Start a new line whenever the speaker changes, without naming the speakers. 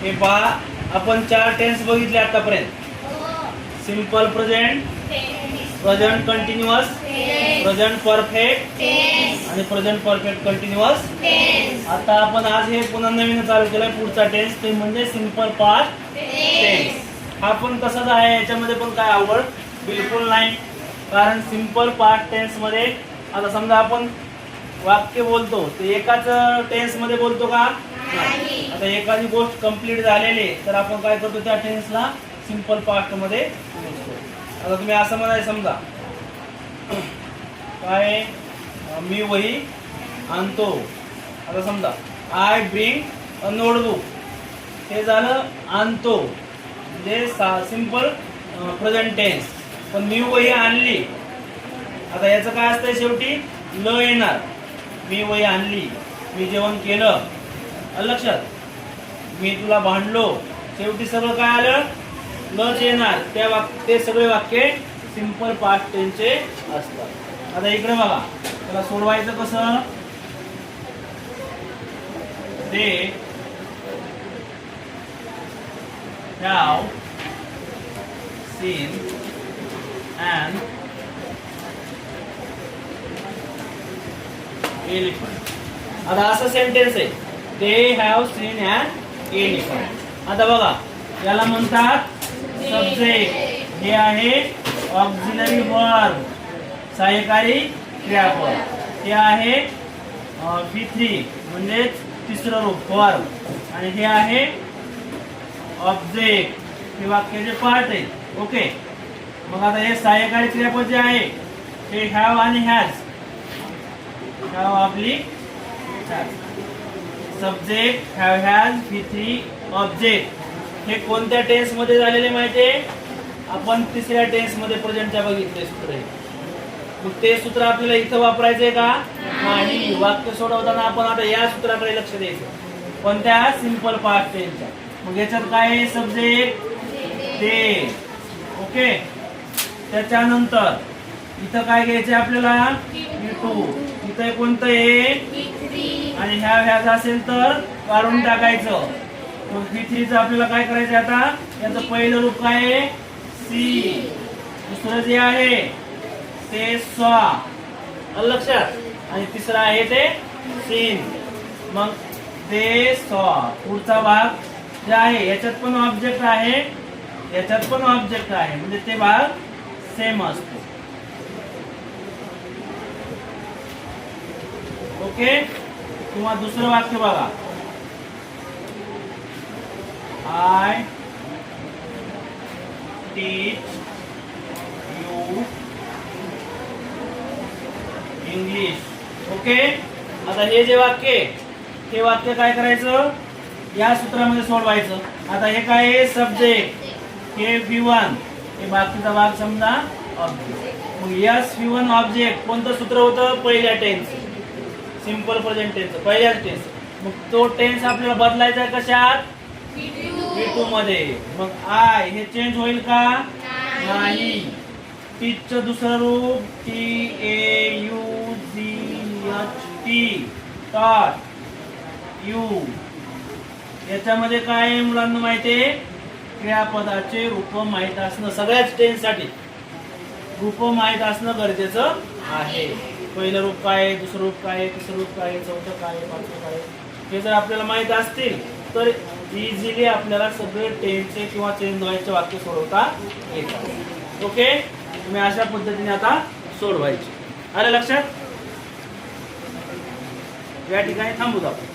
हे पहा, आपण 4 टेन्स बघितले आतापर्यंत. Simple present, present continuous, present perfect आणि प्रेझेंट परफेक्ट कंटिन्युअस. आता आपण आज हे पुन्हा नवीन चालू केलंय पुढचा टेन्स, ते म्हणजे सिंपल पास्ट टेन्स. हा पण तसाच आहे, याच्यामध्ये पण काय आवड बिलकुल नाही. कारण सिंपल पास्ट टेन्स मध्ये आता समजा आपण वाक्य बोलतो ते एकाच टेन्स मध्ये बोलतो का? आता एखादी गोष्ट कंप्लीट झालेली तर आपण काय करतो, त्या टेन्सला सिंपल पास्ट मध्ये मोजतो. आता तुम्ही असं म्हणाय, समजा काय, मी वही आणतो. आता समजा आय ब्रिंग अ नोटबुक, हे झालं आणतो म्हणजे सिंपल प्रेझेंट टेन्स. पण मी वही आणली, आता याचं काय असतंय, शेवटी ल येणार. मी वही आणली, मी जेवण केलं, लक्षात. मी तुला भांडलो, शेवटी सगळं काय आलं, लच येणार. ते सगळे वाक्य सिंपल पास्ट टेन्सचे असतात. आता इकडे बघा, त्याला सोडवायचं कसं. They have seen an elephant. आता असं सेंटेन्स आहे, they have seen an elephant. आता बघा, याला म्हणतात सब्जेक्ट, हे आहे ऑक्झिलरी वर्ब, सहाय्यकारी क्रियापद. हे आहे V3 म्हणजे तिसरं रूप वर्ब. आणि हे आहे ऑब्जेक्ट, हे वाक्याचे पार्ट आहे. ओके, मग आता हे सहाय्यकारी क्रियापद जे आहे ते हॅव आणि हॅज. हॅव आपली subject, have has, V3 object. हे कोणत्या टेन्स मध्ये झालेले माहितीये? आपण तिसऱ्या टेन्स मध्ये प्रेझेंटच्या बघितले सूत्र आहे. मग ते सूत्र आपल्याला इथं वापरायचंय का? नाही. वाक्य सोडवताना आपण आता या सूत्राकडे लक्ष द्यायचं, कोणत्या? सिंपल पास्ट टेन्सच्या. मग याच्यात काय आहे? सब्जेक्ट ते. ओके, त्याच्यानंतर इथं काय घ्यायचंय आपल्याला? V2. इथं कोणतं आहे? आणि ह्या व्याज असेल तर काढून टाकायचं. मग V3चं आपल्याला काय करायचं आता? याचं पहिलं रूप काय आहे? सी. दुसरं जे आहे ते स्वा, लक्षात. आणि तिसरं आहे ते सीन. मग ते स्वा. पुढचा भाग जे आहे याच्यात पण ऑब्जेक्ट आहे, याच्यात पण ऑब्जेक्ट आहे, म्हणजे ते भाग सेम असतो. ओके, किंवा दुसरं वाक्य बघा, I teach you English. Okay, आता हे जे वाक्य हे वाक्य काय करायचं? या सूत्रामध्ये सोडवायचं. आता हे काय आहे? सब्जेक्ट, हे V1, हे बाकीचा भाग समजा ऑब्जेक्ट. मग यस V1 ऑब्जेक्ट कोणतं सूत्र होतं? पहिल्या टेन्स, सिंपल प्रेझेंट टेन्स, पहिल्याच टेन्स. मग तो टेन्स आपल्याला बदलायचा आहे कशात? V2 मध्ये. मग आय हे चेंज होईल का? नाही. टीचचं दुसरं रूप TAUGHT, टॉट. यू याच्यामध्ये काय आहे मुलांना माहितीये? क्रियापदाचे रूप माहित असणं. सगळ्याच टेन्स साठी रूप माहित असणं गरजेचं आहे. पहिलं रूप काय आहे, दुसरं रूप काय आहे, तिसरं रूप काय आहे, चौथं काय आहे, पाचवं काय आहे, हे जर आपल्याला माहित असतील तर इझिली आपल्याला सगळे टेन्सचे किंवा चेंज व्हायचे वाक्य सोडवता येतात. ओके, तुम्ही अशा पद्धतीने आता सोडवायचे. आलं लक्षात? या ठिकाणी थांबू आपण.